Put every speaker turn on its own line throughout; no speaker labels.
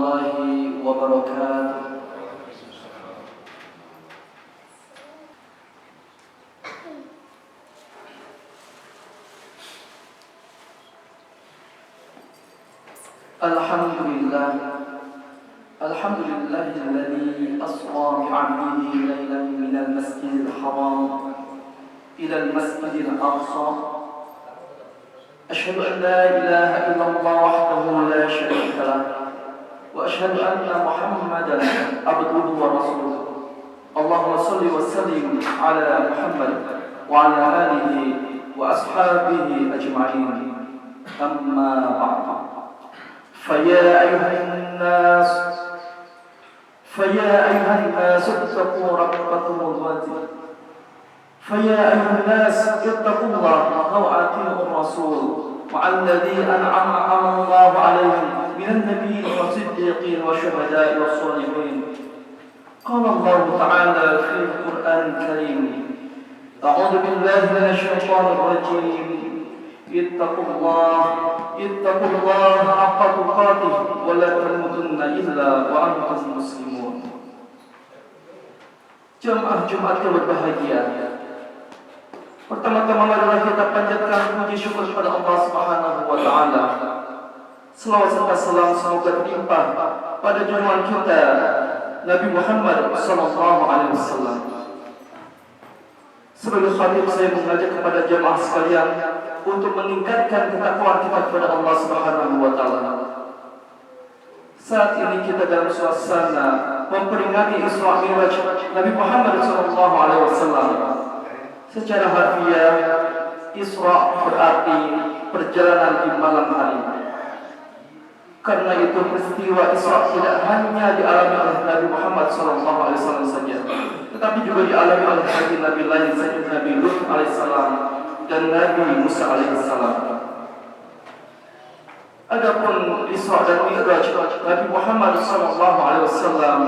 warahmatullahi wabarakatuh. Alhamdulillahilladzi asra bi'abdihi laylan minal masjidil haram ilal masjidil aqsa. Asyhadu an la ilaha illallah wahdahu la syarika lah wa asyhadu anna Muhammadan abduhu wa rasuluh. Allahumma shalli wa sallim ala Muhammad wa ala alihi wa ashabihi ajma'in. Amma ba'du. فيا أيها الناس اتقوا ربكم الذي فيا أيها الناس اتقوا الله وأطيعوا الرسول مع الذي أنعم الله عليهم من النبيين والصديقين والشهداء والصالحين. قال الله تعالى في القرآن الكريم: أعوذ بالله من الشيطان الرجيم. اتقوا الله حق تقاته ولا تموتن إلا وأنتم مسلمون. Jemaah Jumat yang berbahagia, pertama-tama marilah kita panjatkan puji syukur kepada Allah Subhanahu wa taala. Selawat serta salam semoga terlimpah pada junjungan kita Nabi Muhammad sallallahu alaihi wasallam. Sebagai khatib, saya mengajak kepada jemaah sekalian untuk meningkatkan ketakwaan kita kepada Allah Subhanahu wa taala. Saat ini kita dalam suasana memperingati Isra Mi'raj Nabi Muhammad sallallahu alaihi wasallam. Secara harfiah, Isra berarti perjalanan di malam hari. Karena itu peristiwa Isra tidak hanya dialami oleh Nabi Muhammad sallallahu alaihi wasallam saja, tetapi juga dialami oleh nabi lain seperti Nabi Lut alaihissalam dan Nabi Musa alaihissalam. Adapun Isra dan Mi'raj Nabi Muhammad sallallahu alaihi wasallam,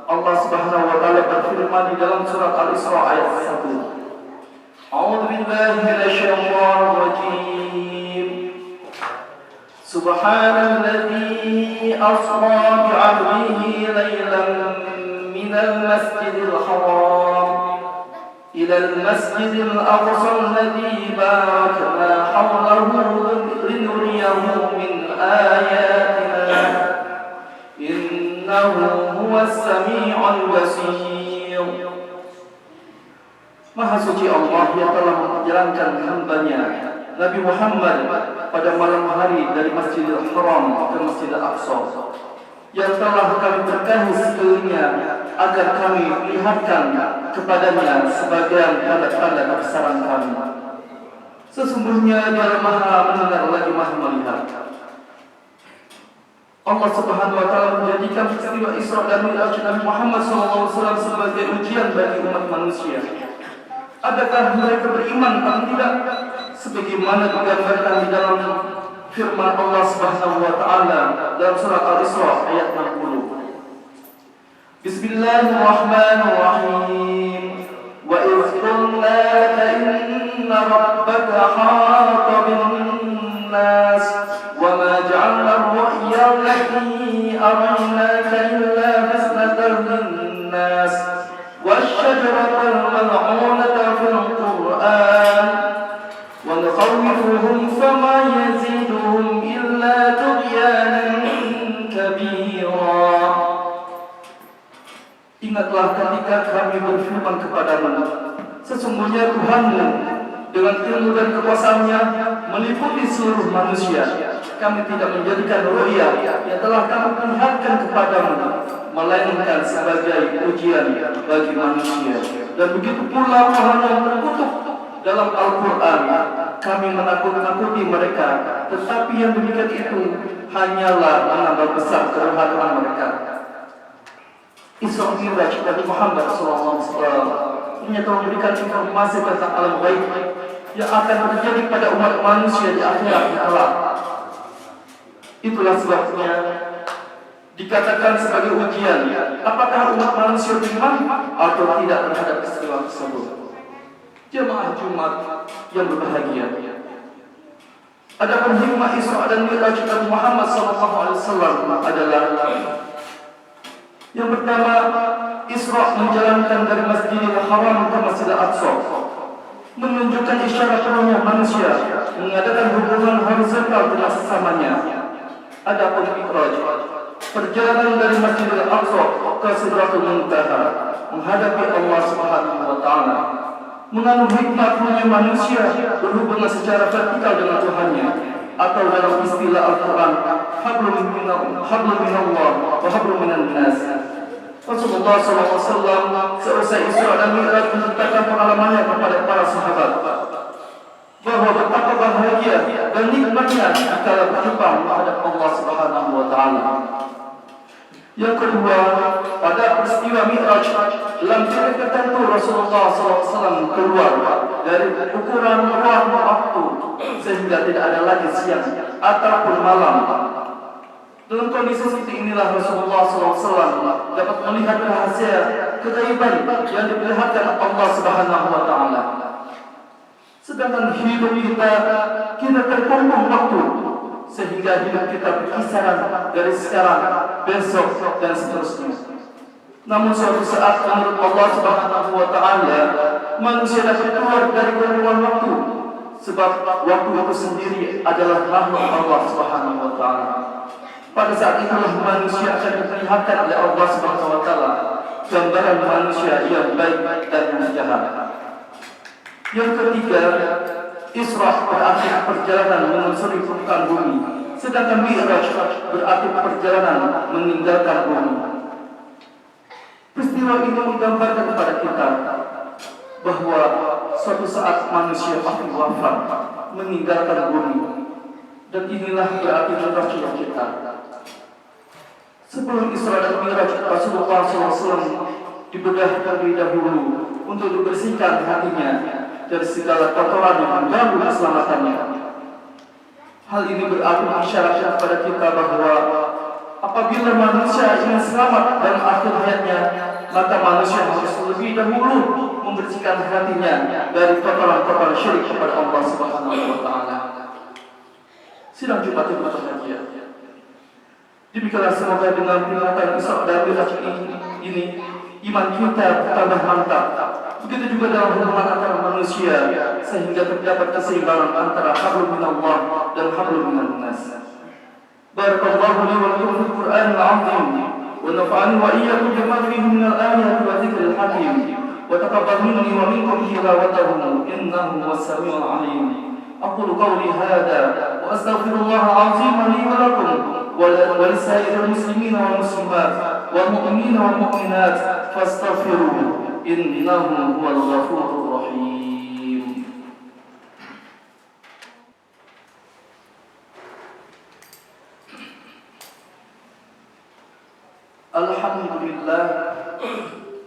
Allah Subhanahu wa taala berfirman di dalam surat Al-Isra ayat 1. A'udzu billahi minasyaitonir rajim. Subhanalladzi asra bi'abdihi laylan minal masjidil haram إلى المسجد الأقصى الذي باركنا حوله لنريه من آياتنا إنه هو السميع البصير. Maha suci Allah yang telah menjalankan hamba-Nya Nabi Muhammad pada malam hari dari Masjidil Haram ke Masjidil Aqsa, yang telah kami berkahi sekelilingnya agar kami lihatkan kepadanya sebagian tanda-tanda kebesaran kami. Sesungguhnya Dia Maha mendengar lagi Maha melihat. Allah Subhanahu wa taala menjadikan peristiwa Isra dan Mi'raj Nabi Muhammad SAW sebagai ujian bagi umat manusia. Adakah mereka beriman atau tidak? Sebagaimana digambarkan di dalam firman Allah Subhanahu wa taala dalam surat Al-Isra ayat 60. Bismillahirrahmanirrahim. Wa idh qulna laka inna rabbaka ahata bin-nas wa ma ja'alna ar-ru'ya allati araynaka illa fitnatan lin-nas wash-shajarata al-mal'unata fil Qur'an wa nukhawwifuhum fama yaziduhum illa tughyanan kabira. Ingatlah ketika kami berfirman kepadamu, sesungguhnya Tuhanmu dengan ilmu dan kekuasaannya meliputi seluruh manusia. Kami tidak menjadikan ru'ya yang telah kami perlihatkan kepadamu melainkan sebagai ujian bagi manusia. Dan begitu pula Tuhan yang terkutuk dalam Al-Quran, kami menakut-nakuti mereka, tetapi yang demikian itu hanyalah menambah besar kedurhakaan mereka. Isra Mi'raj Nabi Muhammad SAW ternyata memberikan informasi tentang alam gaib yang akan terjadi pada umat manusia di akhirat kelak. Itulah sebabnya dikatakan sebagai ujian, apakah umat manusia beriman atau tidak terhadap peristiwa tersebut. Jemaah Jumat yang berbahagia, Adapun hikmah Isra dan Mi'raj Nabi Muhammad SAW adalah yang pertama, Isra menjalankan dari Masjidil Haram ke Masjidil Aqsa, menunjukkan isyarat penuhnya manusia mengadakan hubungan horizontal dengan sesamanya. Adapun Mi'raj, perjalanan dari Masjidil Aqsa ke Sidratul Muntaha menghadapi Allah Subhanahu wa taala, mengandung hikmah penuhnya manusia berhubungan secara vertikal dengan Tuhannya, atau dalam istilah Al-Quran, hablum minallah wa hablum minan nas. Rasulullah SAW seusai Isra dan Mi'raj menceritakan pengalamannya kepada para sahabat bahwa betapa bahagia dan nikmatnya jika berjumpa menghadap Allah Subhanahu wa taala. Yang kedua, pada peristiwa Mi'raj, dalam titik tertentu Rasulullah SAW keluar dari ukuran ruang waktu sehingga tidak ada lagi siang ataupun malam. Dalam kondisi seperti inilah Rasulullah SAW dapat melihat rahasia kegaiban yang diperlihatkan Allah Subhanahu wa taala. Sedangkan hidup kita terkungkung waktu, sehingga hidup kita berkisaran dari sekarang, besok, dan seterusnya. Namun suatu saat menurut Allah Subhanahu wa taala, manusia dapat keluar dari gangguan waktu, sebab waktu itu sendiri adalah makhluk Allah Subhanahu wa taala. Pada saat itulah manusia akan diperlihatkan oleh Allah Subhanahu wa taala gambaran manusia yang baik dan yang jahat. Yang ketiga, Isra berarti perjalanan menyusuri permukaan bumi, sedangkan Mi'raj berarti perjalanan meninggalkan bumi. Peristiwa ini menggambarkan kepada kita bahwa suatu saat manusia pasti wafat, meninggalkan bumi, dan inilah berarti jodoh kita. Sebelum Isra dan Mi'raj, Rasulullah SAW dibedah terlebih dahulu untuk dibersihkan hatinya dari segala kotoran yang mengganggu keselamatannya. Hal ini berarti mengisyaratkan kepada kita bahwa apabila manusia ingin selamat dalam akhir hayatnya, maka manusia harus lebih dahulu membersihkan hatinya dari kotoran-kotoran syirik kepada Allah Subhanahu wa taala. Sidang Jumat yang berbahagia, demikianlah semoga dengan peringatan Isra dan Mi'raj ini iman kita bertambah mantap. Begitu juga dalam hubungan antara manusia, sehingga terdapat keseimbangan antara hablum minallah dan hablum minan nas. Barakallahu li wa lakum fil Qur'anil 'azim wa nafa'ani wa iyyakum bima fihi minal ayati wa dzikril hakim wa taqabbal minni wa minkum tilawatahu innahu was-sami'ul 'alim. Aqulu qawli hadha wa astaghfirullahal 'azim li wa lakum wa lisa'iril muslimina wal muslimat wal mu'minina wal mu'minat fastaghfiruhu innahu huwal ghafurur rahim.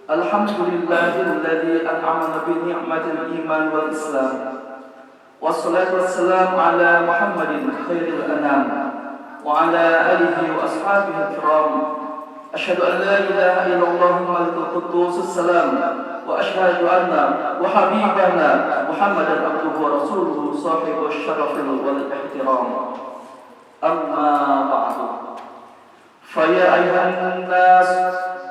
Alhamdulillahilladzi an'ama bi ni'matil iman wal islam. Wassalatu wassalamu ala Muhammadin khairil anam wa ala alihi wa ashabihi kiram. أشهد أن لا إله إلا الله الملك القدوس السلام وأشهد أن وحبيبنا محمدا عبده ورسوله صاحب الشرف والاحترام. أما بعد، فيا أيها الناس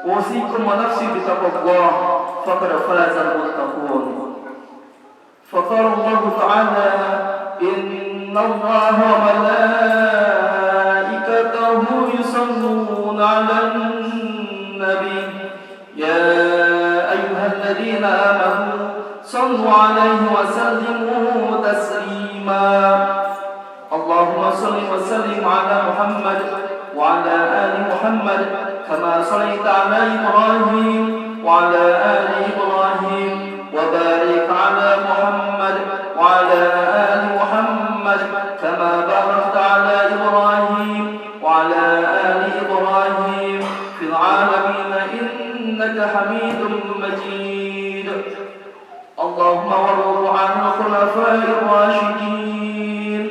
أوصيكم ونفسي بتقوى الله فقد فاز المتقون. فقال الله تعالى: إن الله وملائكته يصلون على النبي يا أيها الذين آمنوا صلوا عليه وسلموا تسليما. اللهم صل وسلم على محمد وعلى آل محمد كما صليت على إبراهيم وعلى آل إبراهيم وبارك على محمد وعلى آل محمد كما باركت على إبراهيم وعلى آل إبراهيم في العالمين إنك حميد مجيد. اللهم وارض عن الخلفاء الراشدين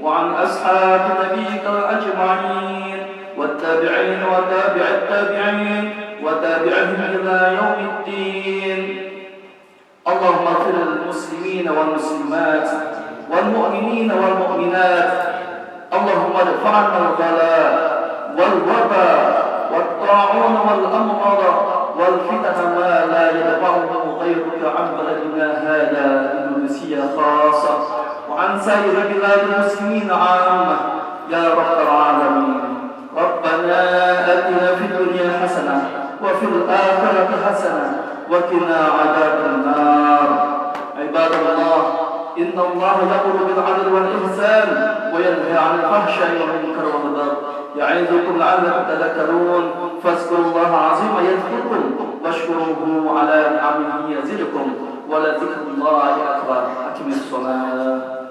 وعن أصحاب نبيك أجمعين والتابعين وتابع التابعين وتابعهم إلى يوم الدين. اللهم اغفر للمسلمين والمسلمات والمؤمنين والمؤمنين والمؤمنات. اللهم ادفع عنا الغلاء والوباء والطاعون والأمراض والفتن ما لا يدفعه غيرك عن بلدنا هذا إندونيسيا خاصة وعن سائر بلاد المسلمين عامة يا رب العالمين. ربنا آتنا في الدنيا حسنة وفي الآخرة حسنة وقنا عذاب النار. عباد الله، إن الله يأمر بالعدل والإحسان وينهى عن الفحشاء والمنكر والبغي يعظكم لعلكم تذكرون. فاذكروا الله العظيم يذكركم واشكروه على نعمه يزدكم ولذكر الله أكبر. أقم الصلاة.